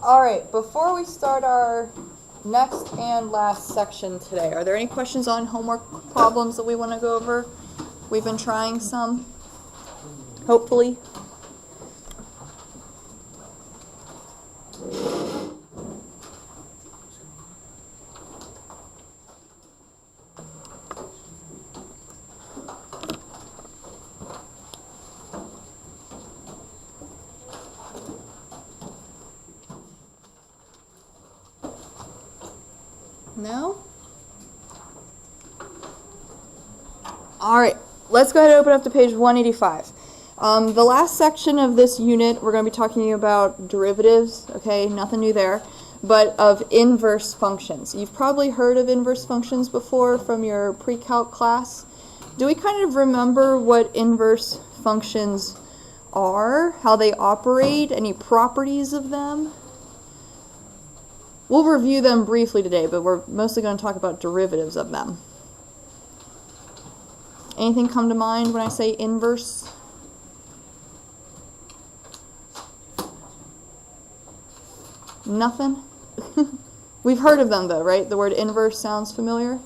Alright, before we start our next and last section today, are there any questions on homework problems that we want to go over? We've been trying some, hopefully. No? Alright, let's go ahead and open up to page 185. The last section of this unit, we're going to be talking about derivatives, okay, nothing new there, but of inverse functions. You've probably heard of inverse functions before from your pre-calc class. Do we kind of remember what inverse functions are, how they operate, any properties of them? We'll review them briefly today, but we're mostly going to talk about derivatives of them. Anything come to mind when I say inverse? Nothing? We've heard of them though, right? The word inverse sounds familiar?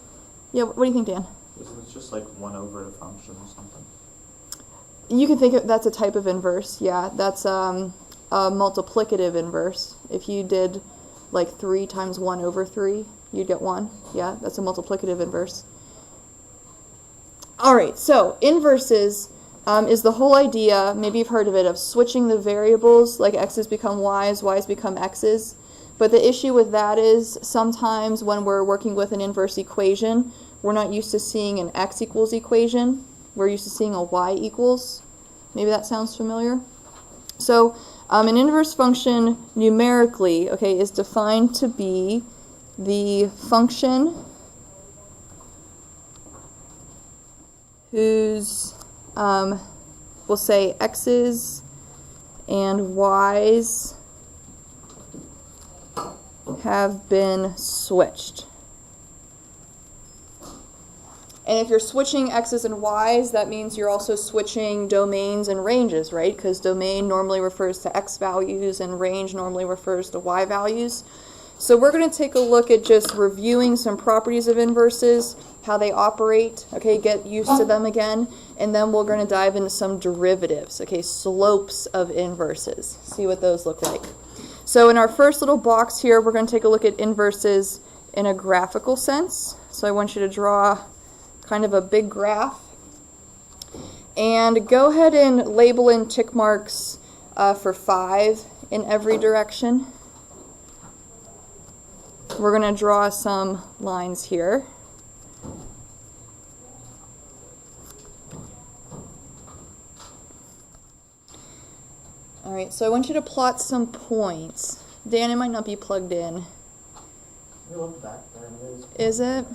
Yeah, what do you think, Dan? Isn't it just like 1 over a function or something? You can think of that's a type of inverse, yeah. That's a multiplicative inverse. If you did like 3 times 1 over 3, you'd get 1. Yeah, that's a multiplicative inverse. Alright, so inverses is the whole idea, maybe you've heard of it, of switching the variables, like x's become y's, y's become x's. But the issue with that is sometimes when we're working with an inverse equation, we're not used to seeing an x equals equation. We're used to seeing a y equals. Maybe that sounds familiar. So an inverse function numerically, okay, is defined to be the function whose, we'll say x's and y's have been switched. And if you're switching x's and y's, that means you're also switching domains and ranges, right? Because domain normally refers to x values and range normally refers to y values. So we're going to take a look at just reviewing some properties of inverses, how they operate, okay, get used to them again, and then we're going to dive into some derivatives, okay, slopes of inverses, see what those look like. So in our first little box here, we're going to take a look at inverses in a graphical sense. So I want you to draw kind of a big graph. And go ahead and label in tick marks for 5 in every direction. We're going to draw some lines here. Alright, so I want you to plot some points. Dan, it might not be plugged in. Is it?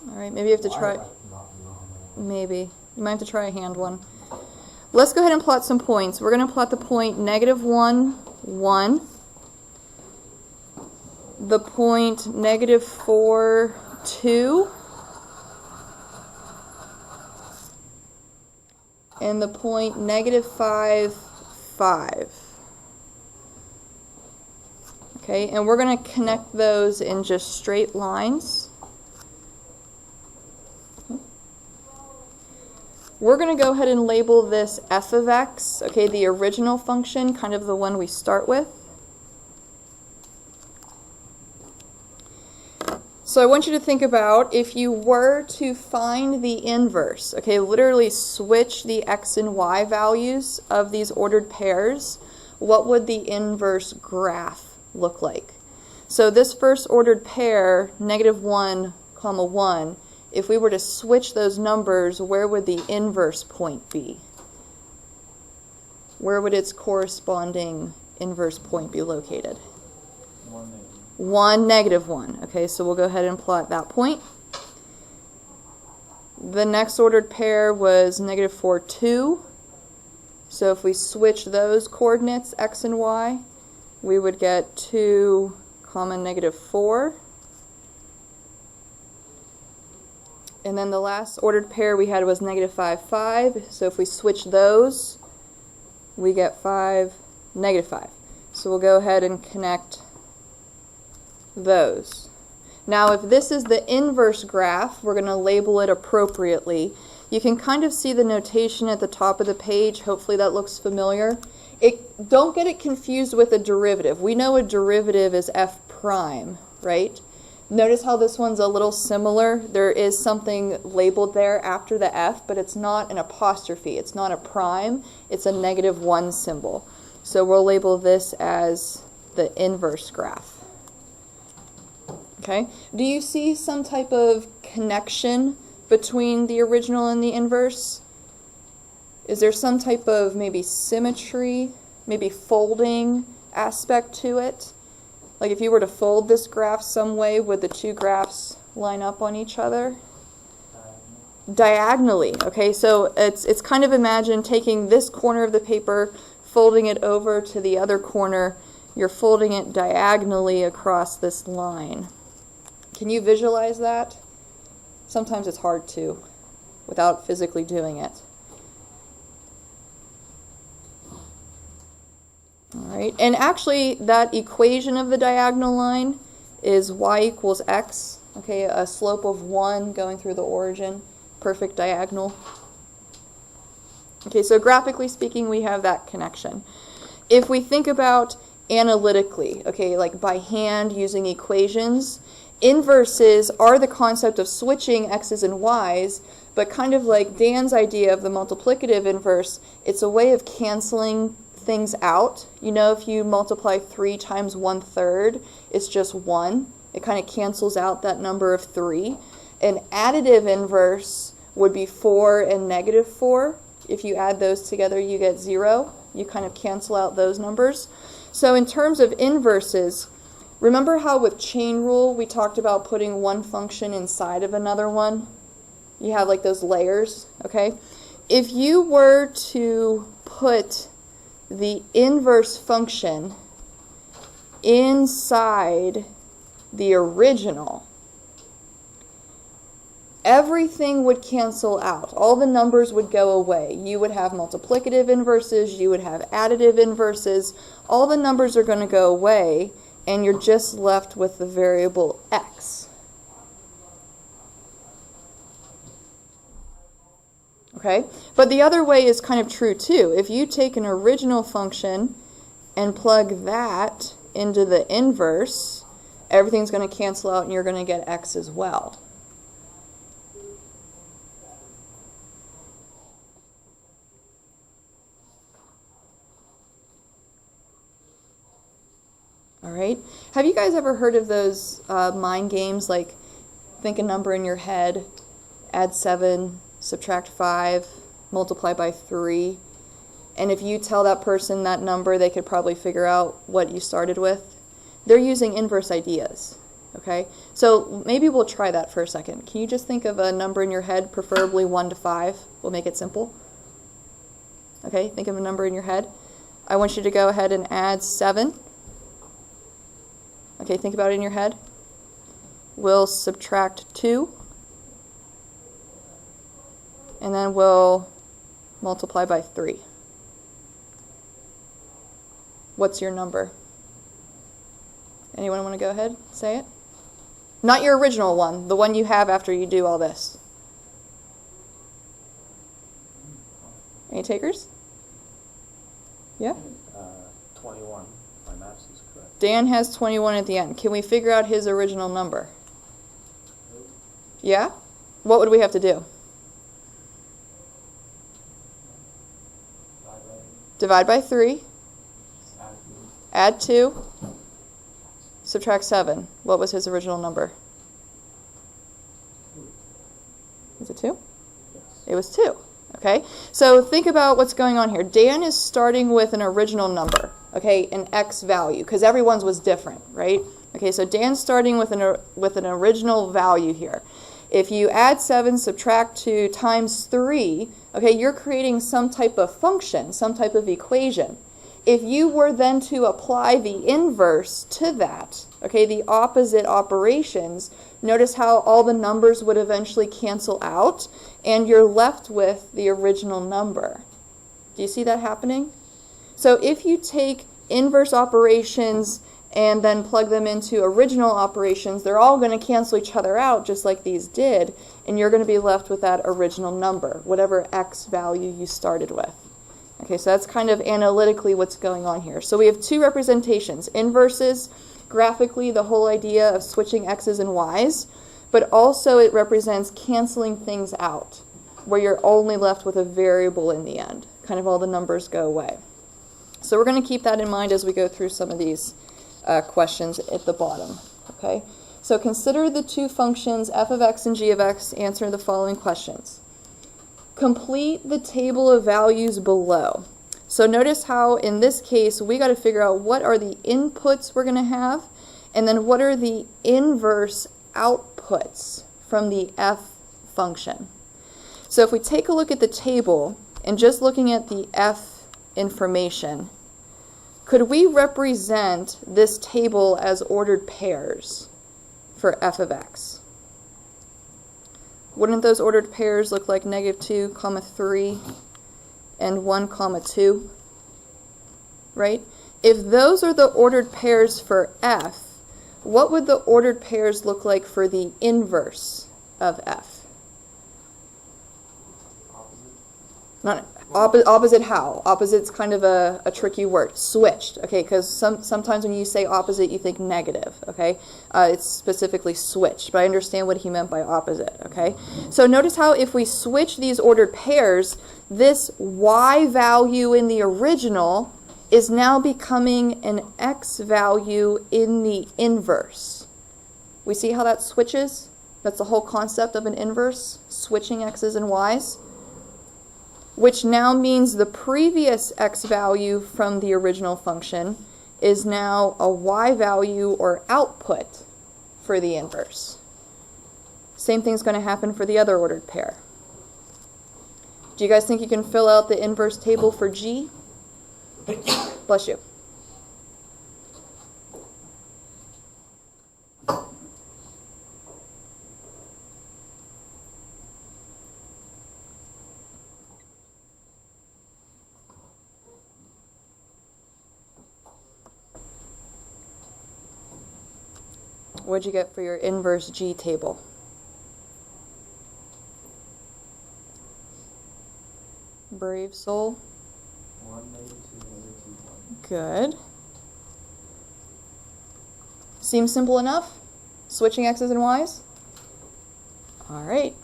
Alright, maybe you have to try. Maybe. You might have to try a hand one. Let's go ahead and plot some points. We're going to plot the point -1, 1. The point -4, 2. And the point -5, 5. Okay, and we're going to connect those in just straight lines. We're going to go ahead and label this f of x, okay, the original function, kind of the one we start with. So I want you to think about if you were to find the inverse, okay, literally switch the x and y values of these ordered pairs, what would the inverse graph look like? So this first ordered pair, -1, 1, if we were to switch those numbers, where would the inverse point be? Where would its corresponding inverse point be located? 1, -1. Okay, so we'll go ahead and plot that point. The next ordered pair was -4, 2. So if we switch those coordinates, x and y, we would get 2, -4. And then the last ordered pair we had was -5, 5. So if we switch those, we get 5, -5. So we'll go ahead and connect those. Now, if this is the inverse graph, we're going to label it appropriately. You can kind of see the notation at the top of the page. Hopefully that looks familiar. Don't get it confused with a derivative. We know a derivative is f prime, right? Notice how this one's a little similar. There is something labeled there after the f, but it's not an apostrophe. It's not a prime. It's a -1 symbol. So we'll label this as the inverse graph. Okay? Do you see some type of connection between the original and the inverse? Is there some type of maybe symmetry, maybe folding aspect to it? Like if you were to fold this graph some way, would the two graphs line up on each other? Diagonally. Okay, so it's kind of imagine taking this corner of the paper, folding it over to the other corner. You're folding it diagonally across this line. Can you visualize that? Sometimes it's hard to, without physically doing it. All right, and actually that equation of the diagonal line is y equals x, okay, a slope of 1 going through the origin, perfect diagonal. Okay, so graphically speaking, we have that connection. If we think about analytically, okay, like by hand using equations, inverses are the concept of switching x's and y's, but kind of like Dan's idea of the multiplicative inverse, it's a way of canceling things out. You know, if you multiply 3 times 1/3, it's just 1. It kind of cancels out that number of 3. An additive inverse would be 4 and -4. If you add those together, you get 0. You kind of cancel out those numbers. So in terms of inverses, remember how with chain rule we talked about putting one function inside of another one? You have like those layers, okay? If you were to put the inverse function inside the original, everything would cancel out. All the numbers would go away. You would have multiplicative inverses, you would have additive inverses. All the numbers are going to go away, and you're just left with the variable x. Okay? But the other way is kind of true too. If you take an original function and plug that into the inverse, everything's going to cancel out and you're going to get x as well. All right. Have you guys ever heard of those mind games, like think a number in your head, add 7, subtract 5, multiply by 3, and if you tell that person that number, they could probably figure out what you started with? They're using inverse ideas. Okay? So maybe we'll try that for a second. Can you just think of a number in your head, preferably 1 to 5? We'll make it simple. Okay? Think of a number in your head. I want you to go ahead and add 7. Okay, think about it in your head. We'll subtract 2. And then we'll multiply by 3. What's your number? Anyone want to go ahead? Say it. Not your original one, the one you have after you do all this. Any takers? Yeah? 21. My maths is correct. Dan has 21 at the end. Can we figure out his original number? Yeah? What would we have to do? Divide by 3. Add 2. Subtract 7. What was his original number? Was it 2? Yes. It was 2. Okay? So think about what's going on here. Dan is starting with an original number, okay, an x value, because everyone's was different, right? Okay, so Dan's starting with an original value here. If you add 7, subtract 2, times 3, okay, you're creating some type of function, some type of equation. If you were then to apply the inverse to that, okay, the opposite operations, notice how all the numbers would eventually cancel out, and you're left with the original number. Do you see that happening? So if you take inverse operations and then plug them into original operations, they're all going to cancel each other out just like these did, and you're going to be left with that original number, whatever x value you started with. Okay, so that's kind of analytically what's going on here. So we have two representations, inverses, graphically the whole idea of switching x's and y's, but also it represents canceling things out, where you're only left with a variable in the end. Kind of all the numbers go away. So we're going to keep that in mind as we go through some of these questions at the bottom. Okay, so consider the two functions f of x and g of x, answer the following questions. Complete the table of values below. So notice how in this case we got to figure out what are the inputs we're going to have, and then what are the inverse outputs from the f function. So if we take a look at the table and just looking at the f information, could we represent this table as ordered pairs for f of x? Wouldn't those ordered pairs look like -2, 3, and 1, 2? Right? If those are the ordered pairs for f, what would the ordered pairs look like for the inverse of f? Opposite how? Opposite's kind of a tricky word. Switched, okay, because sometimes when you say opposite, you think negative, okay? It's specifically switched, but I understand what he meant by opposite, okay? So notice how if we switch these ordered pairs, this y value in the original is now becoming an x value in the inverse. We see how that switches? That's the whole concept of an inverse, switching x's and y's, which now means the previous x value from the original function is now a y value or output for the inverse. Same thing's going to happen for the other ordered pair. Do you guys think you can fill out the inverse table for g? Bless you. What'd you get for your inverse g table? Brave soul. 1, -2, -2, 1. Good. Seems simple enough? Switching x's and y's? All right,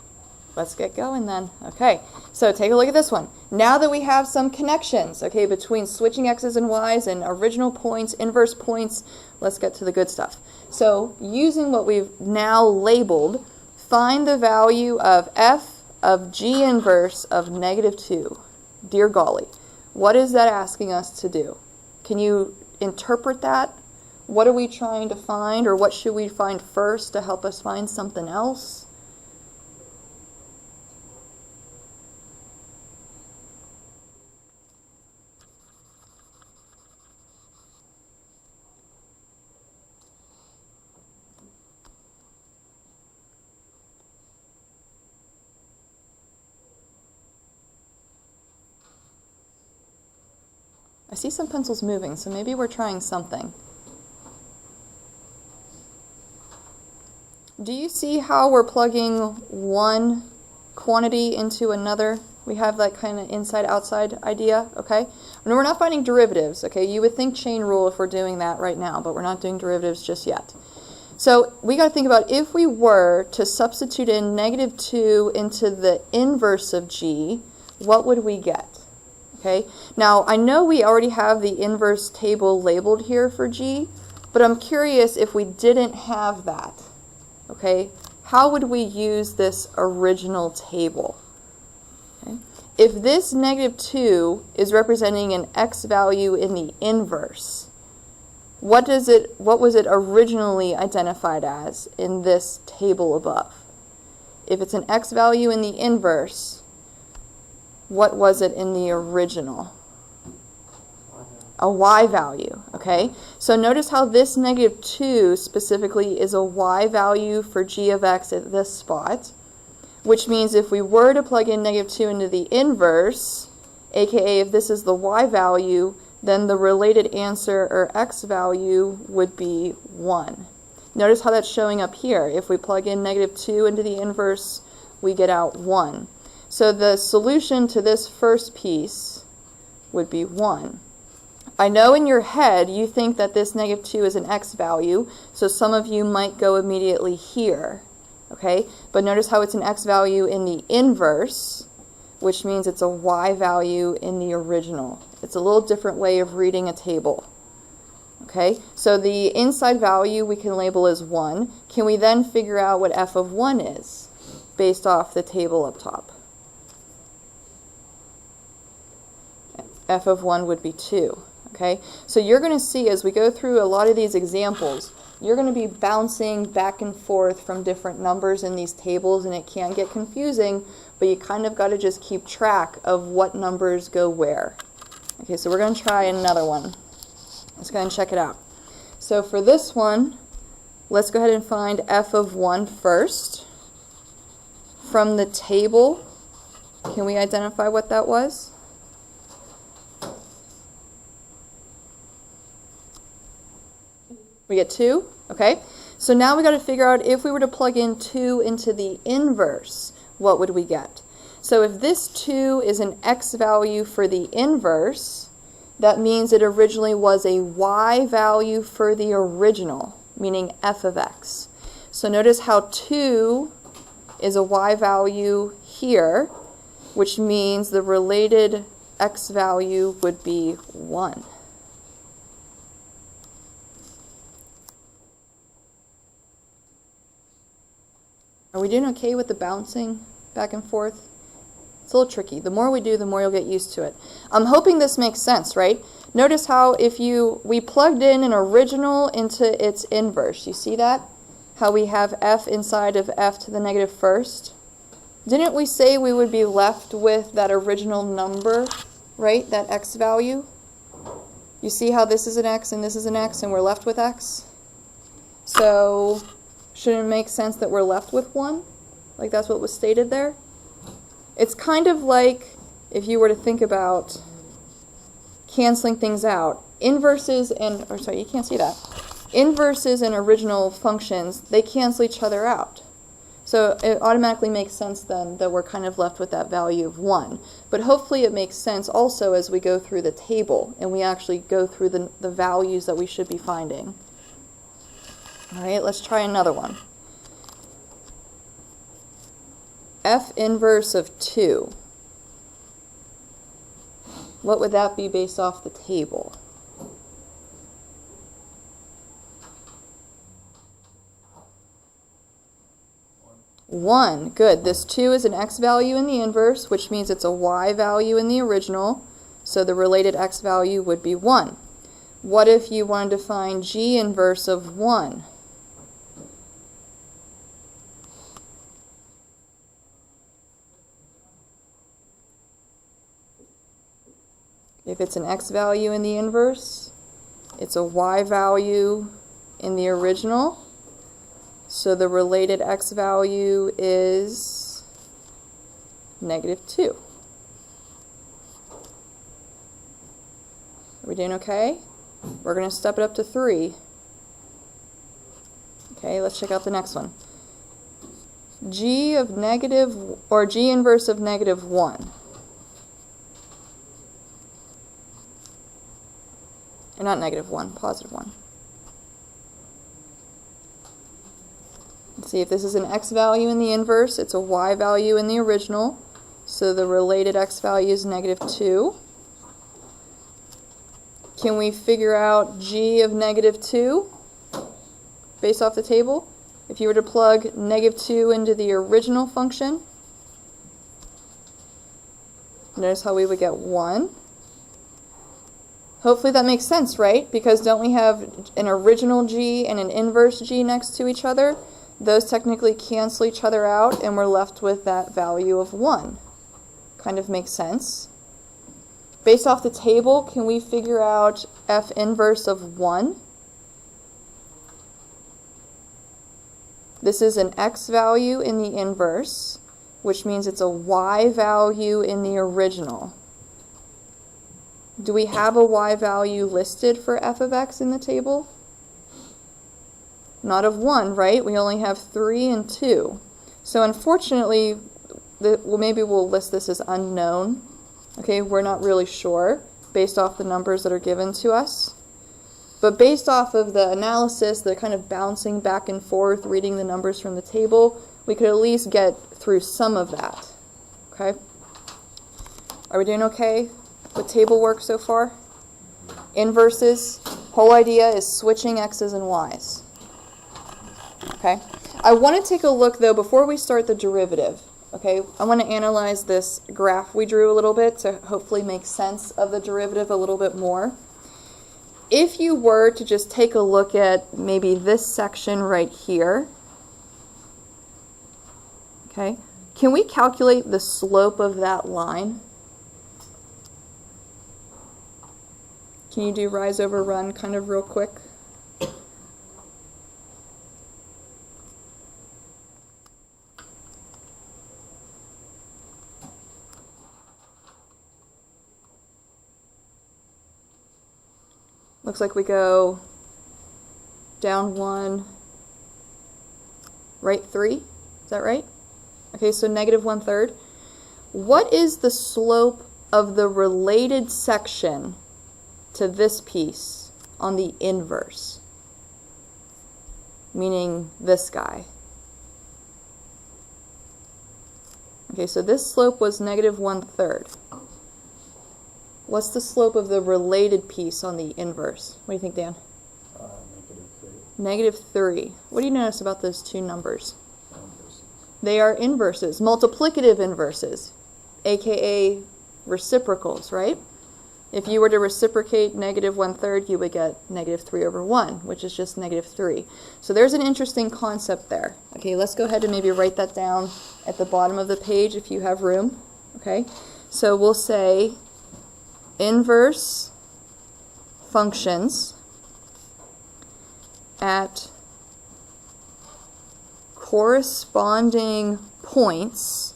let's get going then. Okay, so take a look at this one. Now that we have some connections, okay, between switching x's and y's and original points, inverse points, let's get to the good stuff. So using what we've now labeled, find the value of f of g inverse of -2. Dear golly, what is that asking us to do? Can you interpret that? What are we trying to find, or what should we find first to help us find something else? I see some pencils moving, so maybe we're trying something. Do you see how we're plugging one quantity into another? We have that kind of inside-outside idea, okay? And we're not finding derivatives, okay? You would think chain rule if we're doing that right now, but we're not doing derivatives just yet. So we got to think about if we were to substitute in -2 into the inverse of g, what would we get? Okay, now I know we already have the inverse table labeled here for g, but I'm curious if we didn't have that, okay, how would we use this original table? Okay. If this -2 is representing an x value in the inverse, what was it originally identified as in this table above? If it's an x value in the inverse, what was it in the original? A y value, okay? So notice how this -2 specifically is a y value for g of x at this spot, which means if we were to plug in -2 into the inverse, aka if this is the y value, then the related answer or x value would be 1. Notice how that's showing up here. If we plug in -2 into the inverse, we get out 1. So the solution to this first piece would be 1. I know in your head you think that this -2 is an x value, so some of you might go immediately here. Okay? But notice how it's an x value in the inverse, which means it's a y value in the original. It's a little different way of reading a table. Okay, so the inside value we can label as 1. Can we then figure out what f of 1 is based off the table up top? F of 1 would be 2. Okay, so you're going to see as we go through a lot of these examples, you're going to be bouncing back and forth from different numbers in these tables, and it can get confusing, but you kind of got to just keep track of what numbers go where. Okay, so we're going to try another one. Let's go ahead and check it out. So for this one, let's go ahead and find f of 1 first. From the table, can we identify what that was? We get 2, okay? So now we got to figure out if we were to plug in 2 into the inverse, what would we get? So if this 2 is an x value for the inverse, that means it originally was a y value for the original, meaning f of x. So notice how 2 is a y value here, which means the related x value would be 1. Are we doing okay with the bouncing back and forth? It's a little tricky. The more we do, the more you'll get used to it. I'm hoping this makes sense, right? Notice how we plugged in an original into its inverse. You see that? How we have f inside of f to the negative first? Didn't we say we would be left with that original number, right? That x value? You see how this is an x and this is an x and we're left with x? So shouldn't it make sense that we're left with 1? Like that's what was stated there? It's kind of like if you were to think about canceling things out. Inverses and, or sorry, you can't see that. Inverses and original functions, they cancel each other out. So it automatically makes sense then that we're kind of left with that value of 1. But hopefully it makes sense also as we go through the table and we actually go through the values that we should be finding. All right, let's try another one. F inverse of 2. What would that be based off the table? One. Good. This 2 is an x value in the inverse, which means it's a y value in the original, so the related x value would be 1. What if you wanted to find g inverse of 1? If it's an x value in the inverse, it's a y value in the original. So the related x value is -2. Are we doing okay? We're going to step it up to 3. Okay, let's check out the next one. G of negative, or g inverse of -1. Or not -1, +1. Let's see if this is an x value in the inverse. It's a y value in the original. So the related x value is -2. Can we figure out g of -2 based off the table? If you were to plug -2 into the original function, notice how we would get 1. Hopefully that makes sense, right? Because don't we have an original g and an inverse g next to each other? Those technically cancel each other out, and we're left with that value of 1. Kind of makes sense. Based off the table, can we figure out f inverse of 1? This is an x value in the inverse, which means it's a y value in the original. Do we have a y value listed for f of x in the table? Not of 1, right? We only have 3 and 2. So unfortunately, well, maybe we'll list this as unknown. Okay, we're not really sure based off the numbers that are given to us. But based off of the analysis, the kind of bouncing back and forth, reading the numbers from the table, we could at least get through some of that. Okay? Are we doing okay with table work so far? Inverses. Whole idea is switching x's and y's. Okay? I want to take a look, though, before we start the derivative. Okay? I want to analyze this graph we drew a little bit to hopefully make sense of the derivative a little bit more. If you were to just take a look at maybe this section right here, okay, can we calculate the slope of that line? Can you do rise over run kind of real quick? Looks like we go down 1, right 3. Is that right? Okay, so negative 1/3. What is the slope of the related section to this piece on the inverse? Meaning this guy. Okay, so this slope was negative 1/3. What's the slope of the related piece on the inverse? What do you think, Dan? Negative 3. -3. What do you notice about those two numbers? Inverses. They are inverses, multiplicative inverses, aka reciprocals, right? If you were to reciprocate negative 1/3, you would get negative 3 over 1, which is just negative 3. So there's an interesting concept there. Okay, let's go ahead and maybe write that down at the bottom of the page if you have room. Okay, so we'll say inverse functions at corresponding points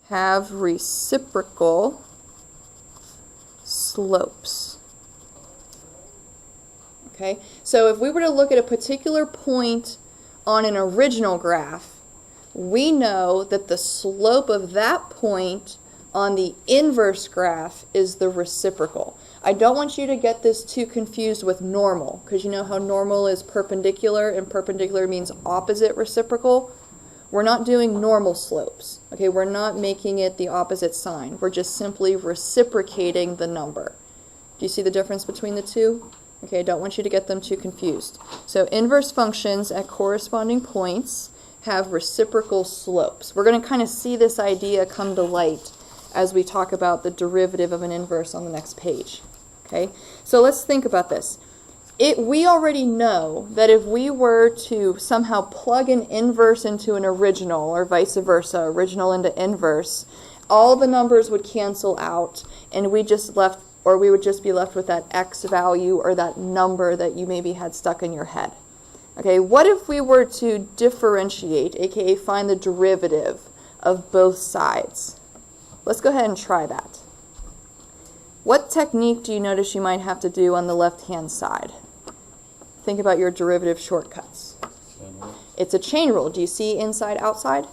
have reciprocal slopes. Okay, so if we were to look at a particular point on an original graph, we know that the slope of that point on the inverse graph is the reciprocal. I don't want you to get this too confused with normal, because you know how normal is perpendicular, and perpendicular means opposite reciprocal. We're not doing normal slopes. Okay, we're not making it the opposite sign. We're just simply reciprocating the number. Do you see the difference between the two? Okay, I don't want you to get them too confused. So inverse functions at corresponding points have reciprocal slopes. We're going to kind of see this idea come to light as we talk about the derivative of an inverse on the next page. Okay, so let's think about this. We already know that if we were to somehow plug an inverse into an original, or vice versa, original into inverse, all the numbers would cancel out, and we would just be left with that x value or that number that you maybe had stuck in your head. Okay, what if we were to differentiate, aka find the derivative of both sides? Let's go ahead and try that. What technique do you notice you might have to do on the left-hand side? Think about your derivative shortcuts. It's a chain rule. Do you see inside, outside?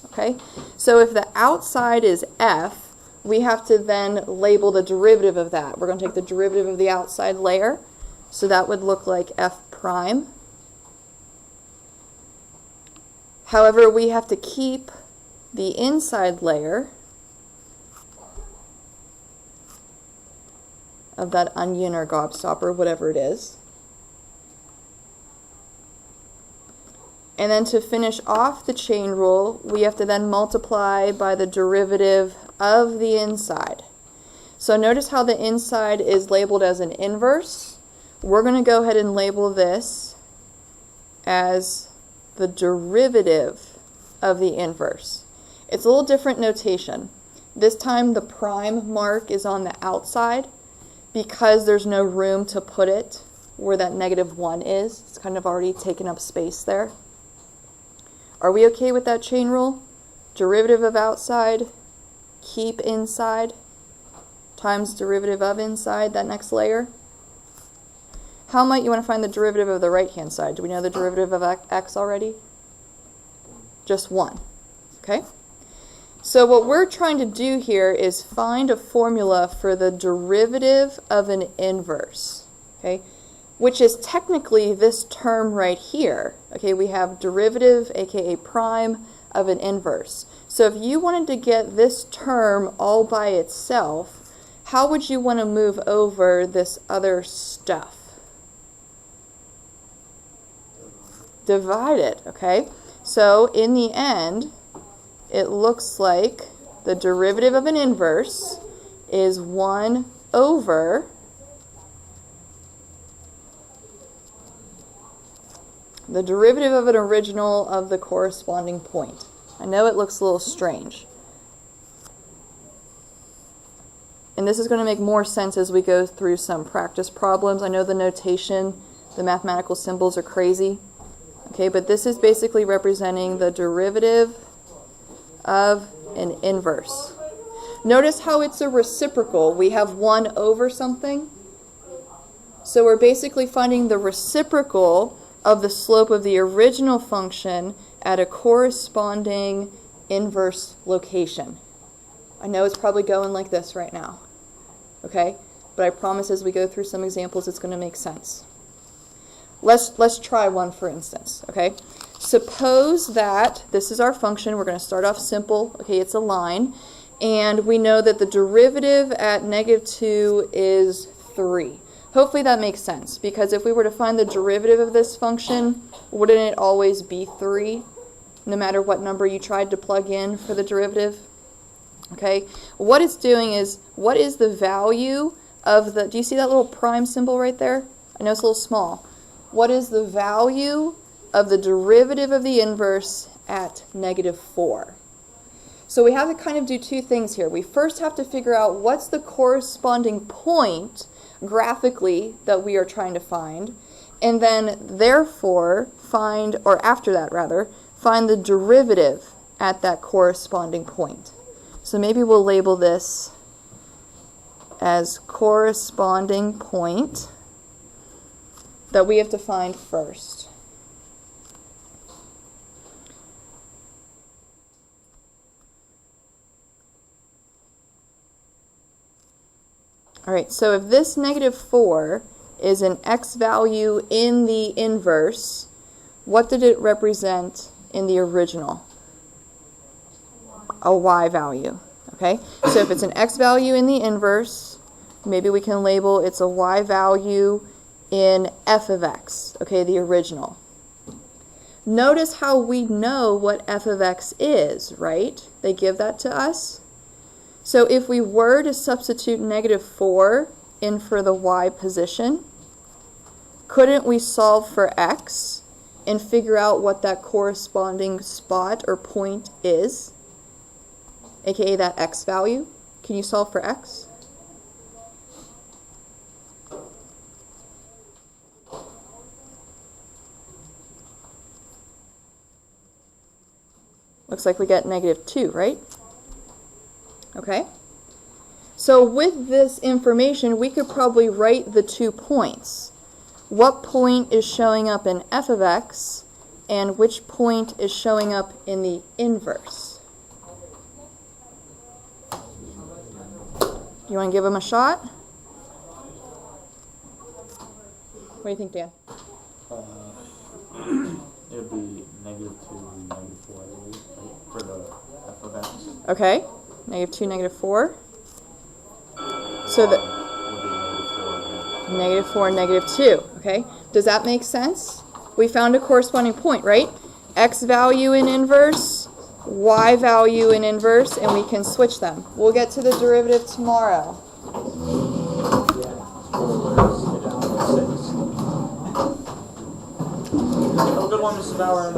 Okay, so if the outside is f, we have to then label the derivative of that. We're going to take the derivative of the outside layer, so that would look like f prime. However, we have to keep the inside layer of that onion or gobstopper, whatever it is. And then to finish off the chain rule, we have to then multiply by the derivative of the inside. So notice how the inside is labeled as an inverse. We're going to go ahead and label this as the derivative of the inverse. It's a little different notation. This time the prime mark is on the outside because there's no room to put it where that -1 is. It's kind of already taken up space there. Are we okay with that chain rule? Derivative of outside, keep inside times derivative of inside, that next layer. How might you want to find the derivative of the right-hand side? Do we know the derivative of x already? Just 1. Okay? So what we're trying to do here is find a formula for the derivative of an inverse, okay, which is technically this term right here. Okay, we have derivative, aka prime, of an inverse. So if you wanted to get this term all by itself, how would you want to move over this other stuff? Divide it, okay? So in the end, it looks like the derivative of an inverse is 1 over the derivative of an original of the corresponding point. I know it looks a little strange. And this is going to make more sense as we go through some practice problems. I know the notation, the mathematical symbols are crazy. Okay, but this is basically representing the derivative of an inverse. Notice how it's a reciprocal. We have 1 over something. So we're basically finding the reciprocal of the slope of the original function at a corresponding inverse location. I know it's probably going like this right now. Okay? But I promise as we go through some examples it's going to make sense. Let's try one for instance, okay? Suppose that this is our function. We're going to start off simple. Okay, it's a line. And we know that the derivative at -2 is 3. Hopefully that makes sense, because if we were to find the derivative of this function, wouldn't it always be 3, no matter what number you tried to plug in for the derivative? Okay, what it's doing is, what is the value of the, do you see that little prime symbol right there? I know it's a little small. What is the value of the derivative of the inverse at -4? So we have to kind of do two things here. We first have to figure out what's the corresponding point graphically that we are trying to find, and then therefore find, or after that rather, find the derivative at that corresponding point. So maybe we'll label this as corresponding point that we have to find first. All right, so if this -4 is an x value in the inverse, what did it represent in the original? A y value, okay? So if it's an x value in the inverse, maybe we can label it's a y value in f of x, okay, the original. Notice how we know what f of x is, right? They give that to us. So if we were to substitute -4 in for the y position, couldn't we solve for x and figure out what that corresponding spot or point is, aka that x value? Can you solve for x? Looks like we get -2, right? Okay? So with this information, we could probably write the 2 points. What point is showing up in f of x, and which point is showing up in the inverse? You want to give them a shot? What do you think, Dan? It would be -2, -4, I believe, right? For the f of x. Okay, -2, -4. So the -4, -2. Okay, does that make sense? We found a corresponding point, right? X value in inverse, y value in inverse, and we can switch them. We'll get to the derivative tomorrow. Have a good one, Mrs. Bauer.